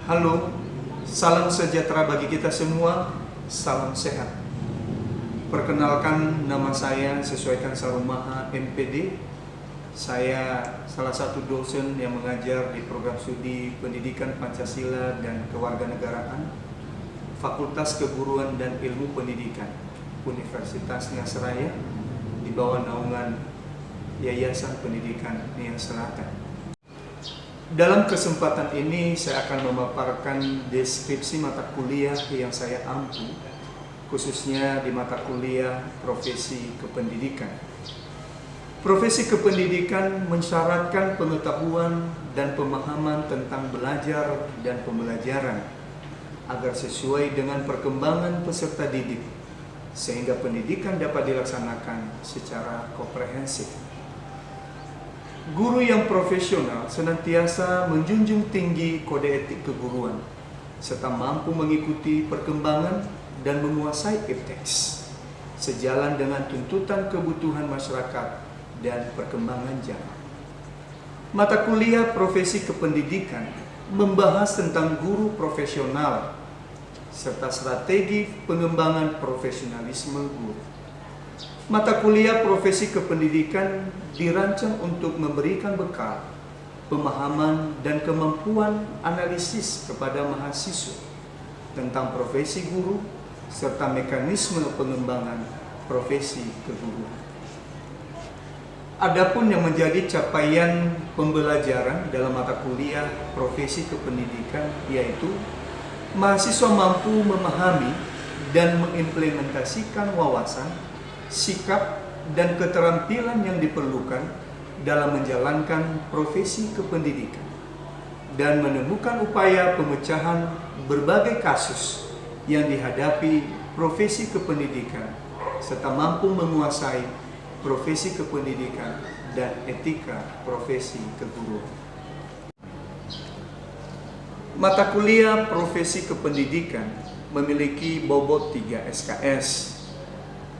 Halo, salam sejahtera bagi kita semua, salam sehat. Perkenalkan, nama saya Sesuaikan Sarumaha, MPD. Saya salah satu dosen yang mengajar di program studi Pendidikan Pancasila dan Kewarganegaraan, Fakultas Keguruan dan Ilmu Pendidikan, Universitas Nia Seraya, di bawah naungan Yayasan Pendidikan Nia Selatan. Dalam kesempatan ini saya akan memaparkan deskripsi mata kuliah yang saya ampu, khususnya di mata kuliah Profesi Kependidikan. Profesi Kependidikan mensyaratkan pengetahuan dan pemahaman tentang belajar dan pembelajaran agar sesuai dengan perkembangan peserta didik, sehingga pendidikan dapat dilaksanakan secara komprehensif. Guru yang profesional senantiasa menjunjung tinggi kode etik keguruan, serta mampu mengikuti perkembangan dan menguasai ipteks, sejalan dengan tuntutan kebutuhan masyarakat dan perkembangan zaman. Mata kuliah Profesi Kependidikan membahas tentang guru profesional, serta strategi pengembangan profesionalisme guru. Mata kuliah Profesi Kependidikan dirancang untuk memberikan bekal, pemahaman, dan kemampuan analisis kepada mahasiswa tentang profesi guru serta mekanisme pengembangan profesi keguruan. Adapun yang menjadi capaian pembelajaran dalam mata kuliah Profesi Kependidikan yaitu mahasiswa mampu memahami dan mengimplementasikan wawasan, sikap, dan keterampilan yang diperlukan dalam menjalankan profesi kependidikan dan menemukan upaya pemecahan berbagai kasus yang dihadapi profesi kependidikan serta mampu menguasai profesi kependidikan dan etika profesi keguruan. Mata kuliah Profesi Kependidikan memiliki bobot 3 SKS.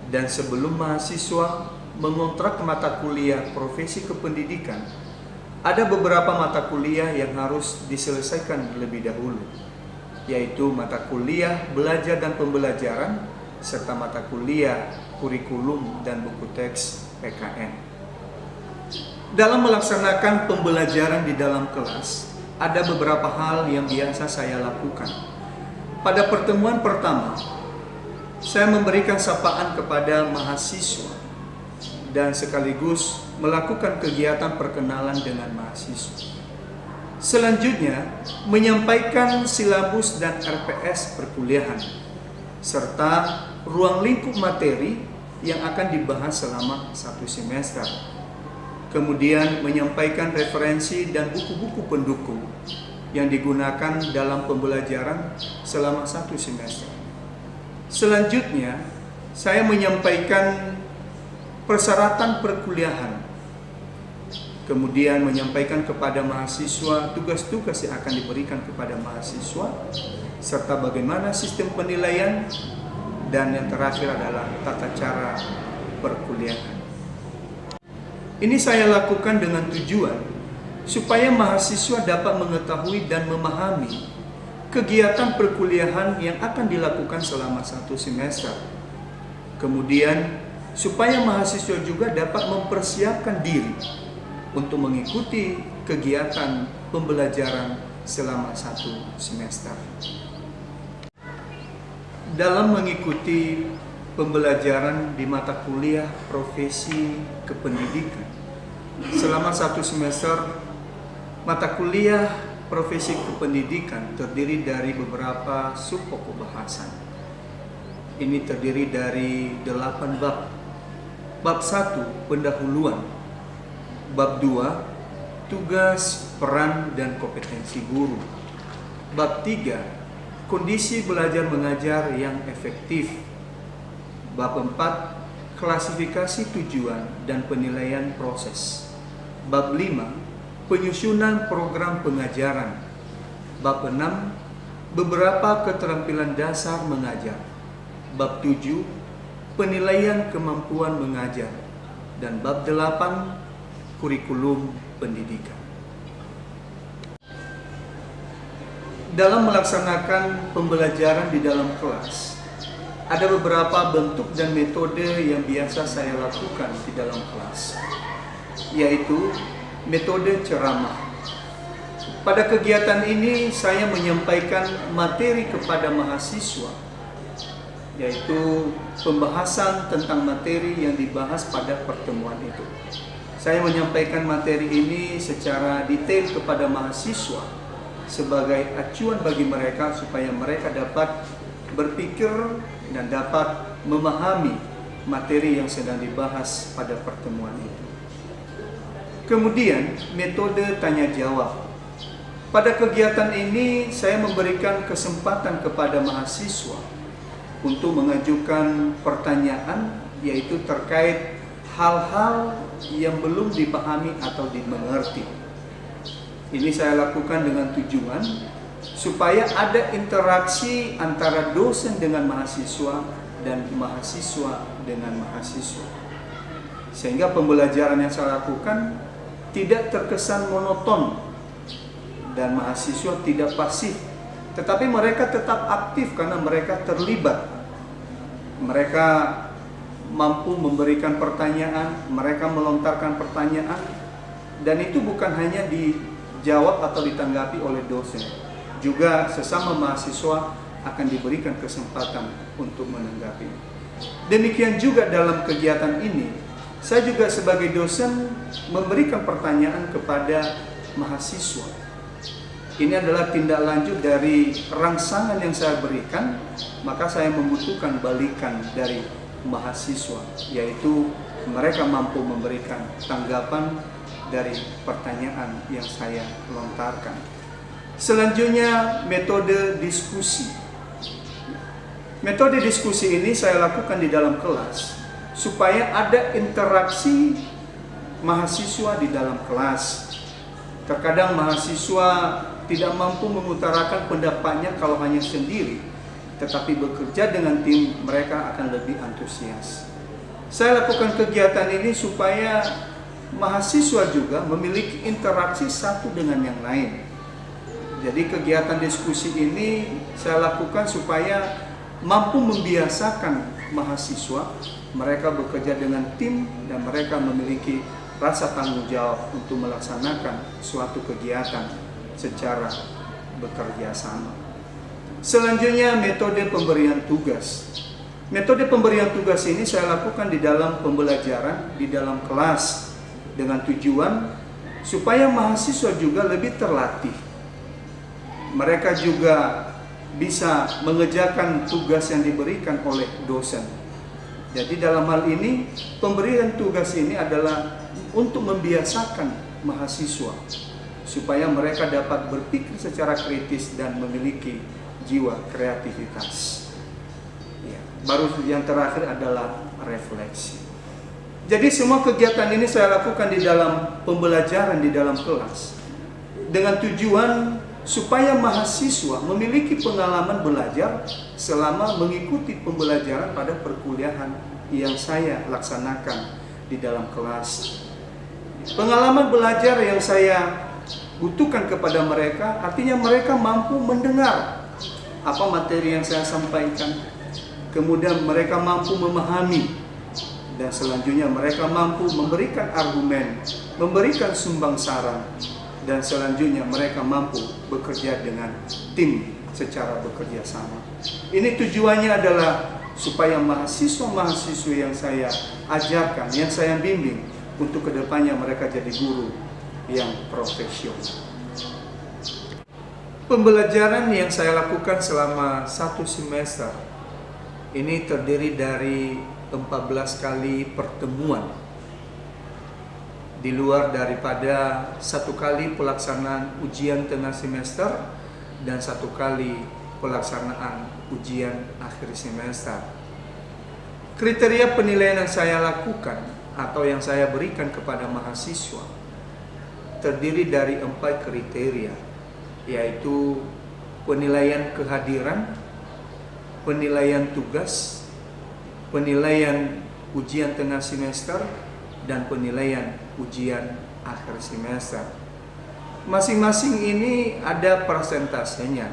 Dan sebelum mahasiswa mengontrak mata kuliah Profesi Kependidikan, ada beberapa mata kuliah yang harus diselesaikan lebih dahulu, yaitu mata kuliah Belajar dan Pembelajaran, serta mata kuliah Kurikulum dan Buku Teks PKN. Dalam melaksanakan pembelajaran di dalam kelas, ada beberapa hal yang biasa saya lakukan. Pada pertemuan pertama, saya memberikan sapaan kepada mahasiswa dan sekaligus melakukan kegiatan perkenalan dengan mahasiswa. Selanjutnya, menyampaikan silabus dan RPS perkuliahan, serta ruang lingkup materi yang akan dibahas selama 1 semester. Kemudian, menyampaikan referensi dan buku-buku pendukung yang digunakan dalam pembelajaran selama 1 semester. Selanjutnya, saya menyampaikan persyaratan perkuliahan, kemudian menyampaikan kepada mahasiswa tugas-tugas yang akan diberikan kepada mahasiswa, serta bagaimana sistem penilaian, dan yang terakhir adalah tata cara perkuliahan. Ini saya lakukan dengan tujuan supaya mahasiswa dapat mengetahui dan memahami kegiatan perkuliahan yang akan dilakukan selama 1 semester. Kemudian, supaya mahasiswa juga dapat mempersiapkan diri untuk mengikuti kegiatan pembelajaran selama 1 semester. Dalam mengikuti pembelajaran di mata kuliah Profesi Kependidikan selama 1 semester, mata kuliah Profesi Kependidikan terdiri dari beberapa subpokok bahasan. Ini terdiri dari 8 bab. Bab 1, pendahuluan. Bab 2, tugas, peran, dan kompetensi guru. Bab 3, kondisi belajar mengajar yang efektif. Bab 4, klasifikasi tujuan dan penilaian proses. Bab 5, penyusunan program pengajaran. Bab 6, beberapa keterampilan dasar mengajar. Bab 7, penilaian kemampuan mengajar. Dan bab 8, kurikulum pendidikan. dalam melaksanakan pembelajaran di dalam kelas, ada beberapa bentuk dan metode yang biasa saya lakukan di dalam kelas, yaitu metode ceramah. Pada kegiatan ini saya menyampaikan materi kepada mahasiswa, yaitu pembahasan tentang materi yang dibahas pada pertemuan itu. Saya menyampaikan materi ini secara detail kepada mahasiswa sebagai acuan bagi mereka supaya mereka dapat berpikir dan dapat memahami materi yang sedang dibahas pada pertemuan itu. Kemudian metode tanya jawab. Pada kegiatan ini saya memberikan kesempatan kepada mahasiswa untuk mengajukan pertanyaan, yaitu terkait hal-hal yang belum dipahami atau dimengerti. Ini saya lakukan dengan tujuan supaya ada interaksi antara dosen dengan mahasiswa dan mahasiswa dengan mahasiswa, sehingga pembelajaran yang saya lakukan tidak terkesan monoton dan mahasiswa tidak pasif, tetapi mereka tetap aktif karena mereka terlibat. Mereka mampu memberikan pertanyaan, mereka melontarkan pertanyaan, dan itu bukan hanya dijawab atau ditanggapi oleh dosen, juga sesama mahasiswa akan diberikan kesempatan untuk menanggapi. Demikian juga dalam kegiatan ini, saya juga sebagai dosen memberikan pertanyaan kepada mahasiswa. Ini adalah tindak lanjut dari rangsangan yang saya berikan, maka saya membutuhkan balikan dari mahasiswa, yaitu mereka mampu memberikan tanggapan dari pertanyaan yang saya lontarkan. Selanjutnya, metode diskusi. Metode diskusi ini saya lakukan di dalam kelas supaya ada interaksi mahasiswa di dalam kelas. Terkadang mahasiswa tidak mampu mengutarakan pendapatnya kalau hanya sendiri, tetapi bekerja dengan tim mereka akan lebih antusias. Saya lakukan kegiatan ini supaya mahasiswa juga memiliki interaksi satu dengan yang lain. Jadi kegiatan diskusi ini saya lakukan supaya mampu membiasakan mahasiswa, mereka bekerja dengan tim dan mereka memiliki rasa tanggung jawab untuk melaksanakan suatu kegiatan secara bekerja sama. Selanjutnya, metode pemberian tugas. Metode pemberian tugas ini saya lakukan di dalam pembelajaran, di dalam kelas, dengan tujuan supaya mahasiswa juga lebih terlatih. Mereka juga bisa mengerjakan tugas yang diberikan oleh dosen. Jadi dalam hal ini, pemberian tugas ini adalah untuk membiasakan mahasiswa supaya mereka dapat berpikir secara kritis dan memiliki jiwa kreativitas. Ya, baru yang terakhir adalah refleksi. Jadi semua kegiatan ini saya lakukan di dalam pembelajaran di dalam kelas dengan tujuan supaya mahasiswa memiliki pengalaman belajar selama mengikuti pembelajaran pada perkuliahan yang saya laksanakan di dalam kelas. Pengalaman belajar yang saya butuhkan kepada mereka, artinya mereka mampu mendengar apa materi yang saya sampaikan, kemudian mereka mampu memahami, dan selanjutnya mereka mampu memberikan argumen, memberikan sumbang saran, dan selanjutnya mereka mampu bekerja dengan tim secara bekerja sama. Ini tujuannya adalah supaya mahasiswa-mahasiswa yang saya ajarkan, yang saya bimbing, untuk kedepannya mereka jadi guru yang profesional. Pembelajaran yang saya lakukan selama 1 semester ini terdiri dari 14 kali pertemuan, di luar daripada 1 kali pelaksanaan ujian tengah semester dan 1 kali pelaksanaan ujian akhir semester. Kriteria penilaian yang saya lakukan atau yang saya berikan kepada mahasiswa terdiri dari 4 kriteria, yaitu penilaian kehadiran, penilaian tugas, penilaian ujian tengah semester, dan penilaian ujian akhir semester. Masing-masing ini ada persentasenya.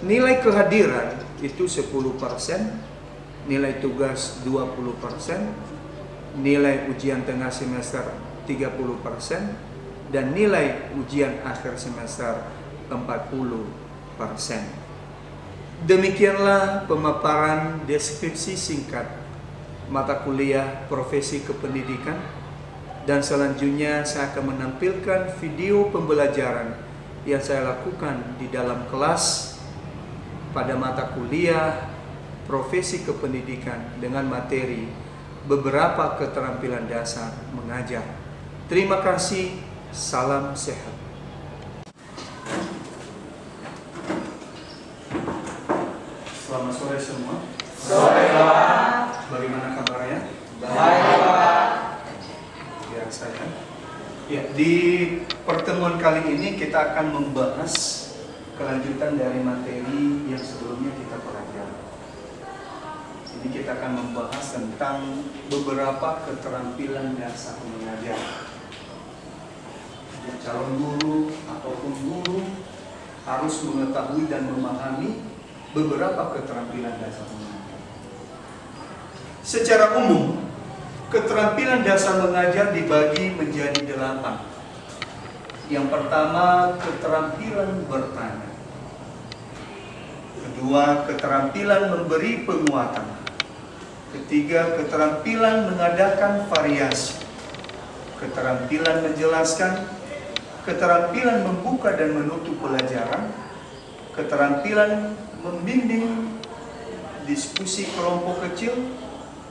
Nilai kehadiran itu 10%, nilai tugas 20%, nilai ujian tengah semester 30%, dan nilai ujian akhir semester 40%. Demikianlah pemaparan deskripsi singkat mata kuliah profesi kependidikan, dan selanjutnya saya akan menampilkan video pembelajaran yang saya lakukan di dalam kelas pada mata kuliah profesi kependidikan dengan materi beberapa keterampilan dasar mengajar. Terima kasih, salam sehat. Selamat sore semua. Sore, Pak. Bagaimana kabarnya? Baik, Pak. Biasa ya. Ya, di pertemuan kali ini kita akan membahas kelanjutan dari materi yang sebelumnya kita pelajari. Ini kita akan membahas tentang beberapa keterampilan dasar mengajar. Calon guru ataupun guru harus mengetahui dan memahami beberapa keterampilan dasar mengajar. Secara umum, keterampilan dasar mengajar dibagi menjadi 8. Yang pertama, keterampilan bertanya. Kedua, keterampilan memberi penguatan. Ketiga, keterampilan mengadakan variasi. Keterampilan menjelaskan. Keterampilan membuka dan menutup pelajaran. Keterampilan membimbing diskusi kelompok kecil.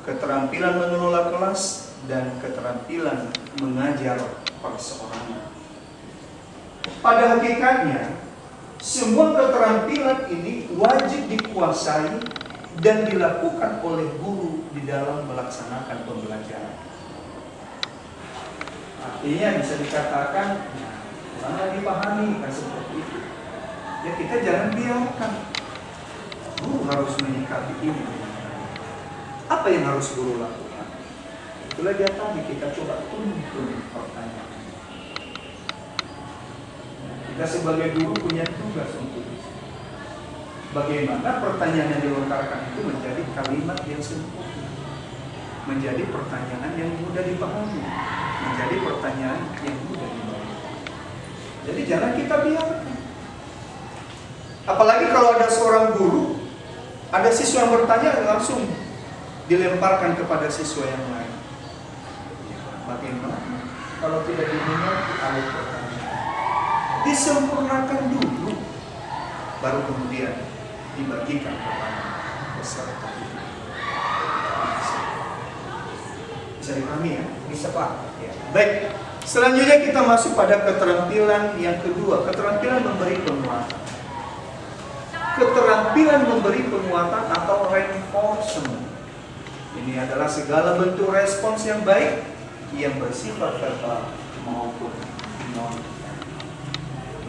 Keterampilan mengelola kelas. Dan keterampilan mengajar perseorangan. Pada hakikatnya, semua keterampilan ini wajib dikuasai dan dilakukan oleh guru di dalam melaksanakan pembelajaran. Artinya bisa dikatakan, kurang dipahami kan seperti itu. Ya kita jangan biarkan. Guru harus menyikapi ini. Apa yang harus guru lakukan? Itulah dia tadi kita coba tuntun pertanyaan. Kita sebagai guru punya tugas untuk itu. Bagaimana pertanyaan yang dilontarkan itu menjadi kalimat yang sempurna, menjadi pertanyaan yang mudah dipahami, menjadi pertanyaan yang mudah dibaca. Jadi jangan kita biarkan. Apalagi kalau ada seorang guru, ada siswa yang bertanya langsung dilemparkan kepada siswa yang lain. Bagaimana kalau tidak diminati alih pertanyaan? Disempurnakan dulu, baru kemudian dibagikan kepada peserta. Bisa dipahami ya? Bisa Pak. Ya. Baik, selanjutnya kita masuk pada keterampilan yang kedua, keterampilan memberi penguatan. Keterampilan memberi penguatan atau reinforcement. Ini adalah segala bentuk respons yang baik yang bersifat verbal maupun non.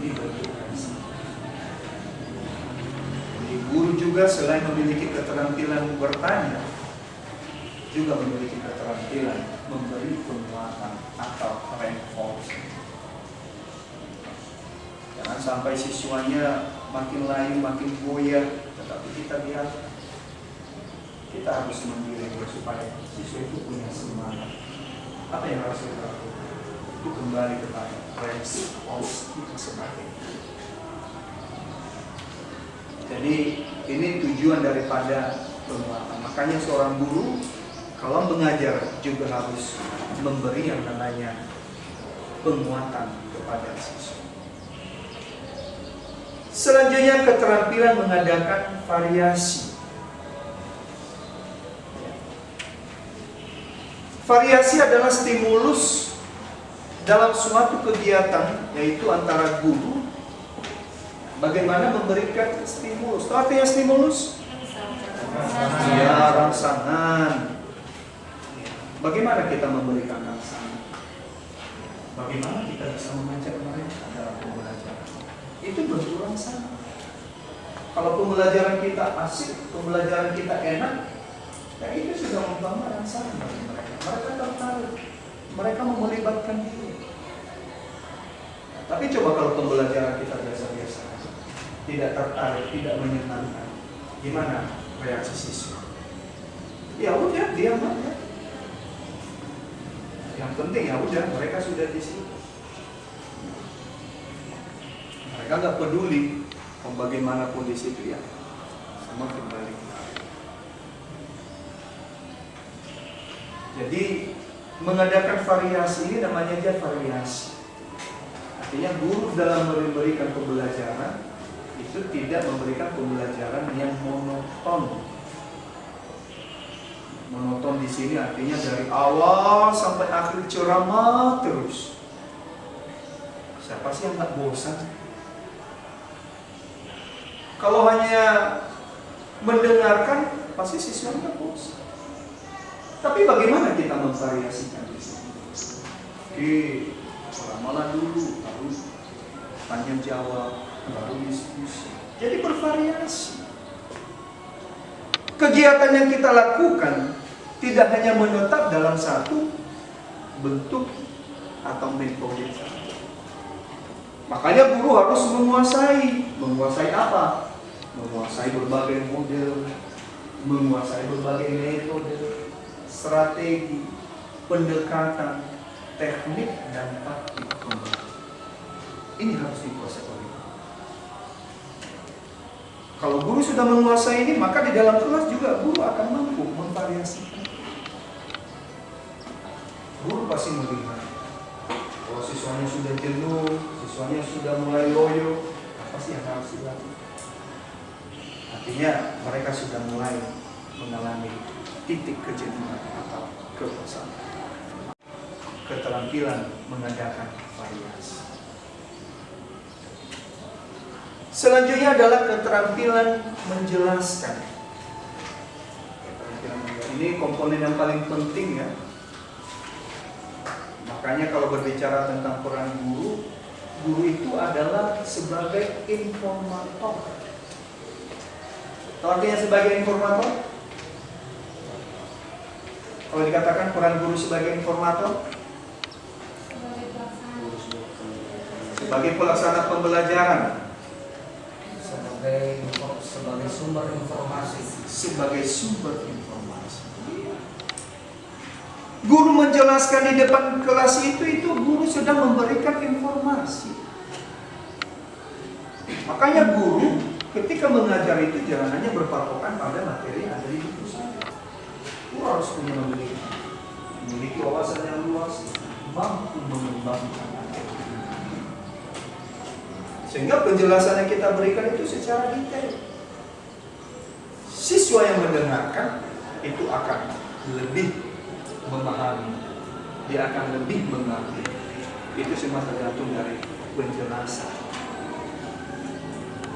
Ini bentuk respons. Jadi guru juga selain memiliki keterampilan bertanya, juga memiliki keterampilan memberi penguatan atau reinforcement. Jangan sampai siswanya makin layu, makin goyah, tetapi kita lihat kita harus mengiring supaya siswa itu punya semangat. Apa yang harus kita lakukan? Itu kembali kepada respons itu sebagainya. Jadi ini tujuan daripada penguatan. Makanya seorang guru kalau mengajar juga harus memberi yang namanya penguatan kepada siswa. Selanjutnya keterampilan mengadakan variasi. Variasi adalah stimulus dalam suatu kegiatan, yaitu antara guru bagaimana memberikan stimulus. Tahu artinya stimulus? Ya, rangsangan. Bagaimana kita memberikan rangsangan? Bagaimana kita bisa mengajak mereka dalam pembelajaran? Itu bentuk rangsangan. Kalau pembelajaran kita asik, pembelajaran kita enak, ya itu sudah membangun rangsangan bagi mereka. Mereka tertarik, mereka mau melibatkan diri. Tapi coba kalau pembelajaran kita biasa-biasa, tidak tertarik, tidak menyenangkan, gimana reaksi siswa? Ya udah, diam aja. Yang penting ya udah, mereka sudah di situ. Mereka nggak peduli bagaimanapun di situ ya, sama kembali. Jadi mengadakan variasi ini namanya aja variasi. Artinya guru dalam memberikan pembelajaran itu tidak memberikan pembelajaran yang monoton. Monoton di sini artinya dari awal sampai akhir ceramah terus. Siapa sih yang nggak bosan? Kalau hanya mendengarkan, pasti siswa nggak bosan. Tapi bagaimana kita memvariasikan di sini? Oke, ceramah dulu, lalu tanya jawab, lalu diskusi. Jadi bervariasi. Kegiatan yang kita lakukan tidak hanya menetap dalam satu bentuk atau metode saja. Makanya guru harus menguasai apa? Menguasai berbagai model, menguasai berbagai metode, strategi, pendekatan, teknik, dan taktik pembelajaran. Ini harus dikuasai oleh guru. Kalau guru sudah menguasai ini, maka di dalam kelas juga guru akan mampu memvariasikan. Guru pasti melihat, kalau siswanya sudah jenuh, siswanya sudah mulai loyo, apa sih yang harus dilakukan? Artinya mereka sudah mulai mengalami titik kejenuhan atau kebosanan. Keterampilan mengadakan variasi. Selanjutnya adalah keterampilan menjelaskan. Ini komponen yang paling penting ya. Makanya kalau berbicara tentang peran guru, guru itu adalah sebagai informator. Tahu artinya sebagai informator? Kalau dikatakan peran guru sebagai informator, sebagai pelaksana pembelajaran, sebagai sumber informasi. Sebagai sumber informasi. Guru menjelaskan di depan kelas itu guru sedang memberikan informasi. Makanya guru ketika mengajar itu jangan hanya berpatokan pada materi yang ada di buku saja. Guru harus punya memiliki wawasan yang luas, mampu mengembangkan materi. Sehingga penjelasan yang kita berikan itu secara detail. Siswa yang mendengarkan itu akan lebih memahami, dia akan lebih mengerti. Itu semua tergantung dari penjelasan.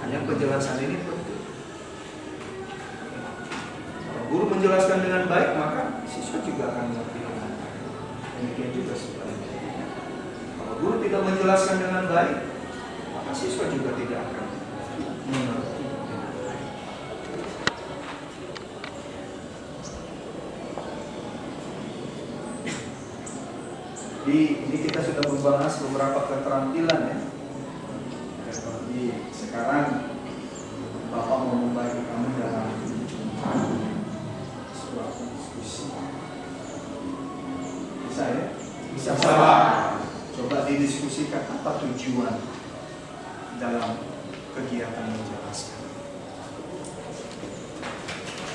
Hanya penjelasan ini penting. Kalau guru menjelaskan dengan baik, maka siswa juga akan mengerti dengan baik. Demikian juga sebaliknya. Kalau guru tidak menjelaskan dengan baik, maka siswa juga tidak akan mengerti. Ini kita sudah membahas beberapa keterampilan ya. Jadi sekarang Bapak mau membagi kamu dalam sebuah diskusi. Bisa ya? Bisa. Coba didiskusikan apa tujuan dalam kegiatan menjelaskan.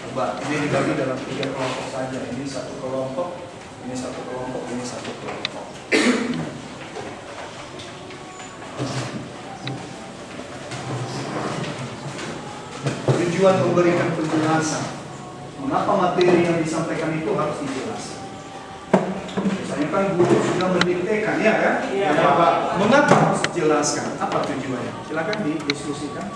Coba ini dibagi dalam 3 kelompok saja. Ini satu kelompok, ini satu kelompok, ini satu kelompok. Tujuan memberikan penjelasan. Mengapa materi yang disampaikan itu harus dijelaskan? Misalnya kan guru sudah mendiktekan, ya kan? Iya. Mengapa harus dijelaskan? Apa tujuannya? Silakan didiskusikan.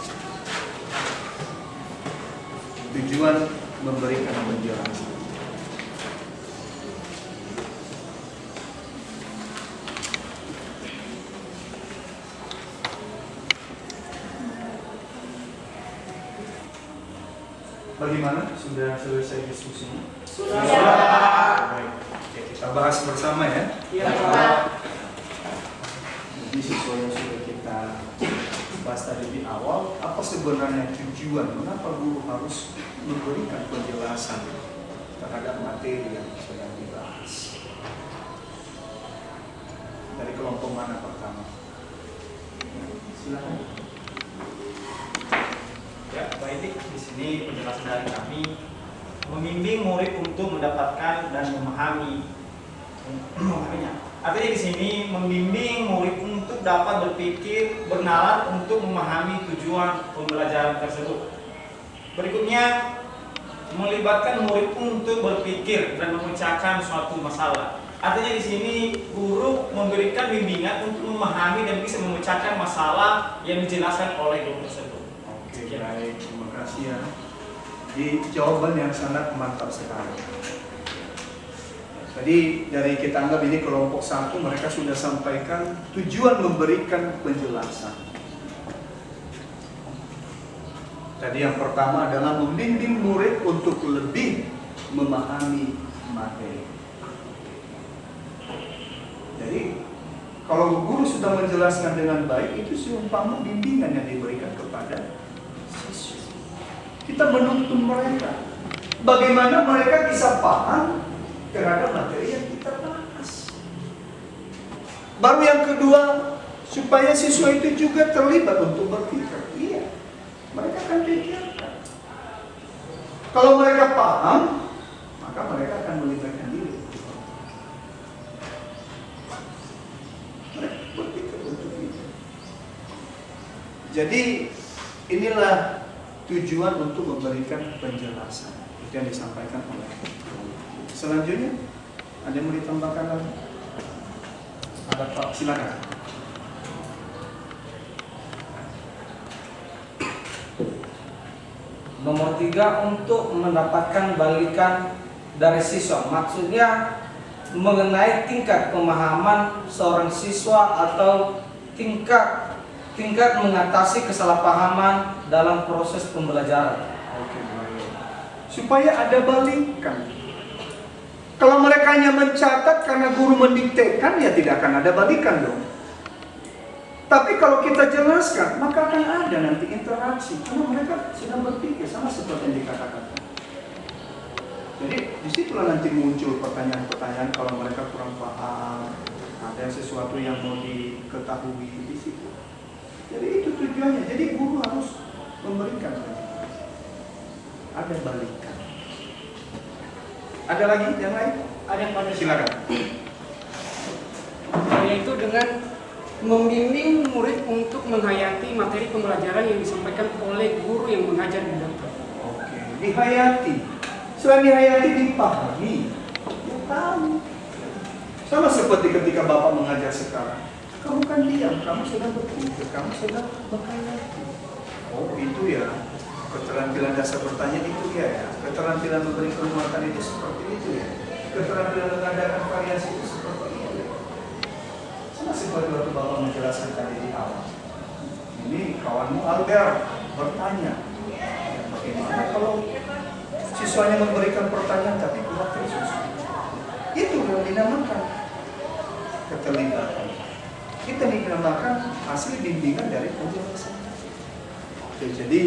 Tujuan memberikan penjelasan. Bagaimana? Sudah selesai diskusinya? Sudah. Baik. Oke, kita bahas bersama ya. Iya. Jadi sesuai yang sudah kita bahas tadi di awal, apa sebenarnya tujuan mengapa guru harus memberikan penjelasan terhadap materi yang sedang dibahas? Dari kelompok mana pertama? Silakan. Ya, baik. Di sini penjelasan dari kami membimbing murid untuk mendapatkan dan memahaminya. Artinya di sini membimbing murid untuk dapat berpikir, bernalar untuk memahami tujuan pembelajaran tersebut. Berikutnya, melibatkan murid untuk berpikir dan memecahkan suatu masalah. Artinya di sini guru memberikan bimbingan untuk memahami dan bisa memecahkan masalah yang dijelaskan oleh guru tersebut. Oke, baik, terima kasih ya. Di jawaban yang sangat mantap sekali. Tadi dari kita anggap ini kelompok 1, mereka sudah sampaikan tujuan memberikan penjelasan. Tadi yang pertama adalah membimbing murid untuk lebih memahami materi. Jadi kalau guru sudah menjelaskan dengan baik, itu seumpama bimbingan yang diberikan kepada siswa. Kita menuntun mereka bagaimana mereka bisa paham terhadap materi yang kita bahas. Baru yang kedua, supaya siswa itu juga terlibat untuk berpikir. Iya, mereka akan pikirkan. Kalau mereka paham, maka mereka akan melibatkan diri. Mereka berpikir untuk itu. Jadi inilah tujuan untuk memberikan penjelasan. Itu yang disampaikan oleh. Selanjutnya, ada yang mau ditambahkan lagi? Ada Pak, silakan. Nomor 3, untuk mendapatkan balikan dari siswa. Maksudnya mengenai tingkat pemahaman seorang siswa atau tingkat mengatasi kesalahpahaman dalam proses pembelajaran. Oke, baik. Supaya ada balikan. Kalau mereka hanya mencatat karena guru mendiktekan, ya tidak akan ada balikan dong. Tapi kalau kita jelaskan, maka akan ada nanti interaksi. Karena mereka sedang berpikir, sama seperti yang dikatakan. Jadi disitulah nanti muncul pertanyaan-pertanyaan kalau mereka kurang paham, ada sesuatu yang mau diketahui di situ. Jadi itu tujuannya. Jadi guru harus memberikan ada balikan. Ada lagi yang lain? Ada yang pada Silakan. yaitu dengan membimbing murid untuk menghayati materi pembelajaran yang disampaikan oleh guru yang mengajar di dalam. Oke, dihayati. Selain dihayati, dipahami. Ya tahu. Sama seperti ketika Bapak mengajar sekarang. Kamu kan diam, kamu sedang berpikir, kamu sedang menghayati. Oh, itu ya. Keterampilan dasar bertanya itu ya. Keterampilan memberi penguatan itu seperti itu ya. Keterampilan mengadakan variasi itu seperti itu. Sama seperti waktu Bapak menjelaskan tadi di awal. Ini kawanmu Albert bertanya, bagaimana kalau siswanya memberikan pertanyaan tapi kurang tersusun? Itu yang dinamakan keterlibatan. Kita dinamakan hasil bimbingan dari penjelasan. Oke, jadi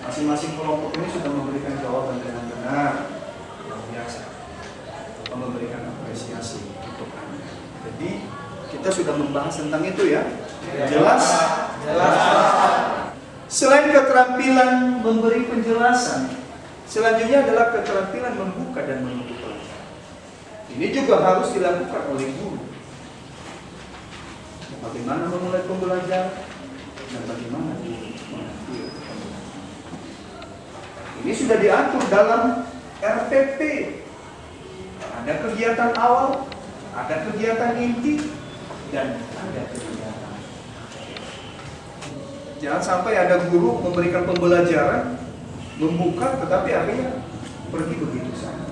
masing-masing kelompok ini sudah memberikan jawaban dengan benar, luar biasa, memberikan apresiasi untuk Anda. Jadi kita sudah membahas tentang itu ya. Jelas? Jelas. Selain keterampilan memberi penjelasan, selanjutnya adalah keterampilan membuka dan menutup pelajaran. Ini juga harus dilakukan oleh guru. Bagaimana memulai pembelajaran dan bagaimana mengakhiri pembelajaran. Ini sudah diatur dalam RPP. Ada kegiatan awal, ada kegiatan inti, dan ada kegiatan. Jangan sampai ada guru memberikan pembelajaran, membuka, tetapi akhirnya pergi begitu saja.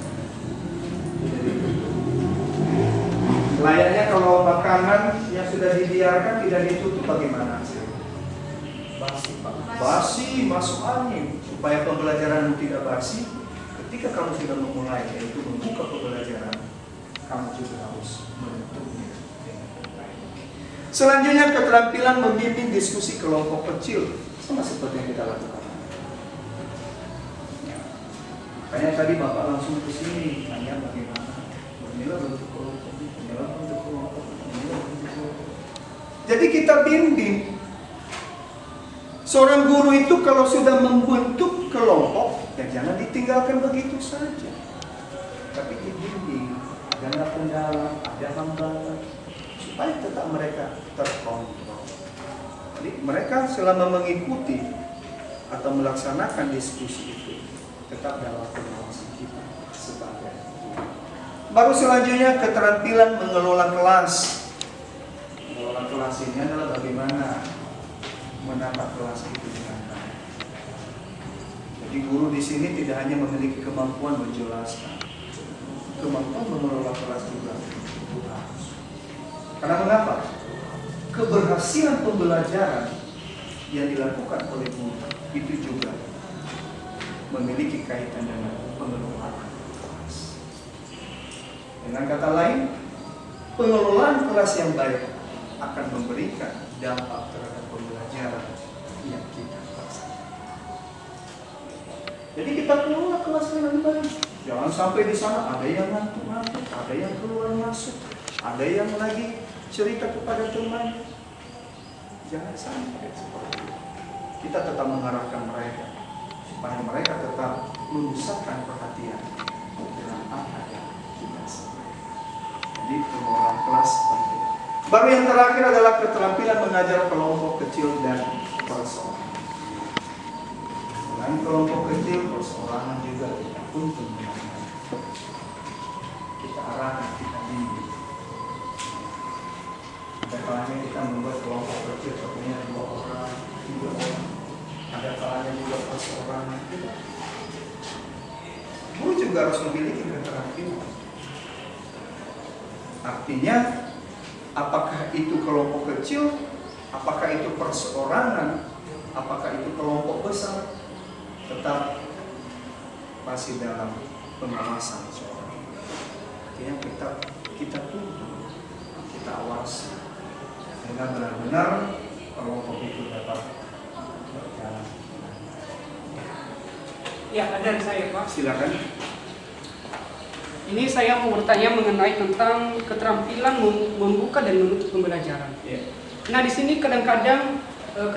Layaknya kalau makanan yang sudah dibiarkan tidak ditutup, bagaimana hasilnya? Basi, Pak. Basi, masuk angin. Supaya pembelajaran tidak basi, ketika kamu sudah memulai, yaitu membuka pembelajaran, kamu juga harus menutupnya dengan baik. Selanjutnya keterampilan membimbing diskusi kelompok kecil, sama seperti yang kita lakukan. Makanya tadi Bapak langsung ke sini tanya bagaimana inilah bentuk kelompok, inilah bentuk kelompok, inilah bentuk kelompok. Jadi kita bimbing. Seorang guru itu kalau sudah membentuk kelompok, ya jangan ditinggalkan begitu saja, tapi dibimbing, ada kendala, ada hambatan, supaya tetap mereka terkontrol. Jadi mereka selama mengikuti atau melaksanakan diskusi itu tetap dalam pengawasan kita sebagai guru. Baru selanjutnya keterampilan mengelola kelas. Mengelola kelas ini adalah bagaimana menata kelas itu dengan baik. Jadi guru di sini tidak hanya memiliki kemampuan menjelaskan, kemampuan mengelola kelas juga harus. Karena mengapa? Keberhasilan pembelajaran yang dilakukan oleh guru itu juga memiliki kaitan dengan pengelolaan kelas. Dengan kata lain, pengelolaan kelas yang baik akan memberikan dampak terhadap pembelajaran yang kita laksanakan. Jadi kita kelola kelas dengan baik. Jangan sampai di sana ada yang ngantuk-ngantuk, ada yang keluar masuk, ada yang lagi cerita kepada teman. Jangan sampai seperti itu. Kita tetap mengarahkan mereka supaya mereka tetap memusatkan perhatian dengan apa yang kita sampaikan. Jadi pengelolaan kelas penting. Baru yang terakhir adalah keterampilan mengajar kelompok kecil dan perseorangan. Selain kelompok kecil, perseorangan juga kita untuk mengajar. Kita arahkan, kita bimbing. Ada kalanya kita membuat kelompok kecil sepertinya 2 orang, 3 orang. Ada kalanya juga perseorangan. Guru juga harus memiliki keterampilan. Artinya, apakah itu kelompok kecil, apakah itu perseorangan, apakah itu kelompok besar, tetap masih dalam pengawasan seorang. Artinya kita tuntut, kita awasi, sehingga benar-benar kelompok itu dapat berjalan. Ya, ada saya Pak. Silakan. Ini saya mau bertanya mengenai tentang keterampilan membuka dan menutup pembelajaran. Yeah. Nah, di sini kadang-kadang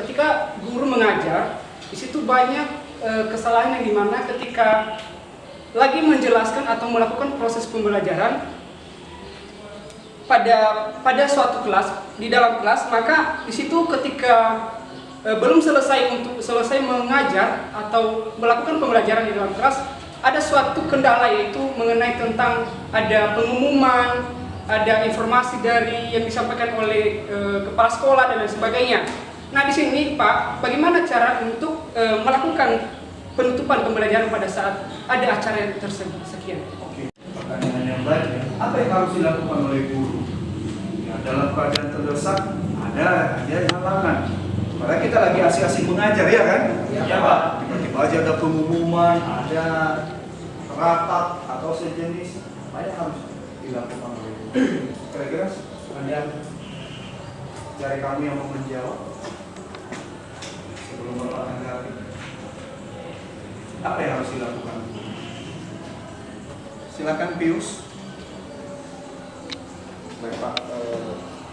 ketika guru mengajar, di situ banyak kesalahan yang dimana ketika lagi menjelaskan atau melakukan proses pembelajaran pada suatu kelas, di dalam kelas, maka di situ ketika belum selesai mengajar atau melakukan pembelajaran di dalam kelas, ada suatu kendala, yaitu mengenai tentang ada pengumuman, ada informasi dari yang disampaikan oleh kepala sekolah dan lain sebagainya. Nah, di sini Pak, bagaimana cara untuk melakukan penutupan pembelajaran pada saat ada acara yang tersebut? Sekian. Oke, pertanyaan yang baik. Ya. Apa yang harus dilakukan oleh guru? Ya, dalam keadaan terdesak ada halangan. Padahal kita lagi asik-asik mengajar, ya kan? Ya Pak. Tiba-tiba aja ada pengumuman, ada rapat atau sejenis. Apa yang harus dilakukan oleh guru? Kira-kira kalian cari kamu yang mau menjawab sebelum Bapak tanggapi. Apa yang harus dilakukan? Silakan Pius. Baik Pak,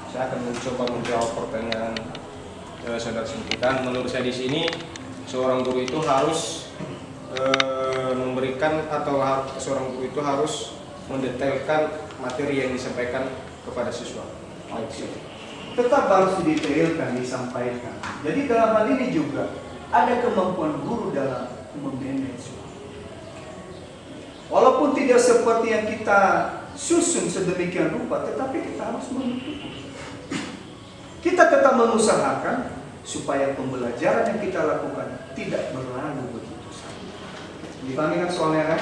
saya akan mencoba menjawab pertanyaan saudara Simpitan. Menurut saya di sini seorang guru itu harus memberikan atau seorang guru itu harus mendetailkan materi yang disampaikan kepada siswa. Tetap harus didetailkan, disampaikan. Jadi dalam hal ini juga ada kemampuan guru dalam memanage. Walaupun tidak seperti yang kita susun sedemikian rupa, tetapi kita harus menutup. Kita tetap mengusahakan supaya pembelajaran yang kita lakukan tidak berlalu begitu saja. Dipahami kan soalnya kan?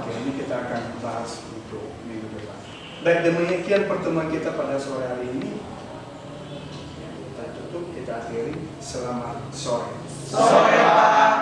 Oke, ini kita akan bahas untuk minggu depan. Baik, demikian pertemuan kita pada sore hari ini. Kita tutup, kita akhiri. Selamat sore. Sore Pak.